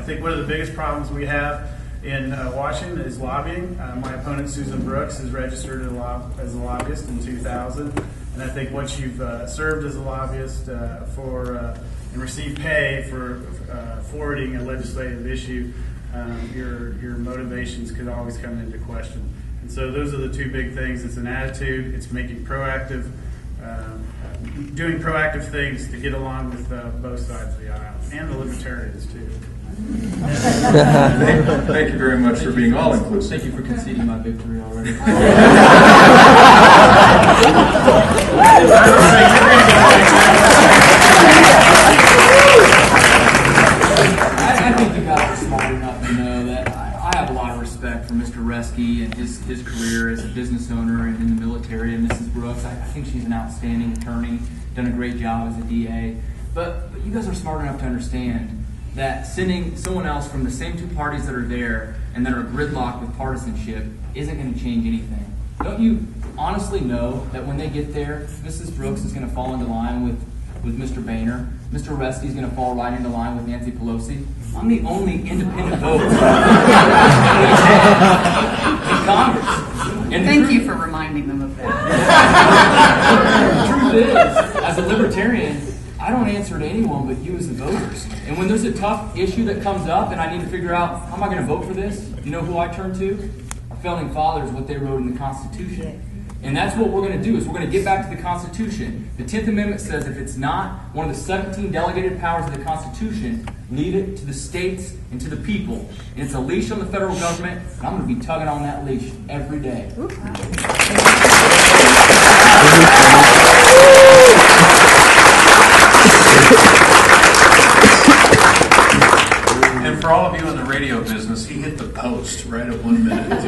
think one of the biggest problems we have in Washington is lobbying. My opponent, Susan Brooks, is registered as a lobbyist in 2000. And I think once you've served as a lobbyist and received pay for forwarding a legislative issue, your motivations could always come into question. And so those are the two big things. It's an attitude. It's making proactive, doing proactive things to get along with both sides of the aisle, and the libertarians too. Thank you very much for being all inclusive. Thank you for conceding my victory already. I think you guys are smart enough to know that I have a lot of respect for Mr. Reski and his career as a business owner and in the military, and Mrs. Brooks. I think she's an outstanding attorney, done a great job as a DA. But you guys are smart enough to understand that sending someone else from the same two parties that are there and that are gridlocked with partisanship isn't going to change anything. Don't you honestly know that when they get there, Mrs. Brooks is going to fall into line with Mr. Boehner, Mr. Reski is going to fall right into line with Nancy Pelosi? I'm the only independent vote in Congress. And Thank you for reminding them of that. The truth is, as a libertarian, I don't answer to anyone but you as the voters. And when there's a tough issue that comes up and I need to figure out how am I going to vote for this, you know who I turn to? Our founding fathers, what they wrote in the Constitution. And that's what we're going to do, is we're going to get back to the Constitution. The 10th Amendment says if it's not one of the 17 delegated powers of the Constitution, leave it to the states and to the people. And it's a leash on the federal government, and I'm going to be tugging on that leash every day. And for all of you in the radio business, he hit the post right at 1 minute.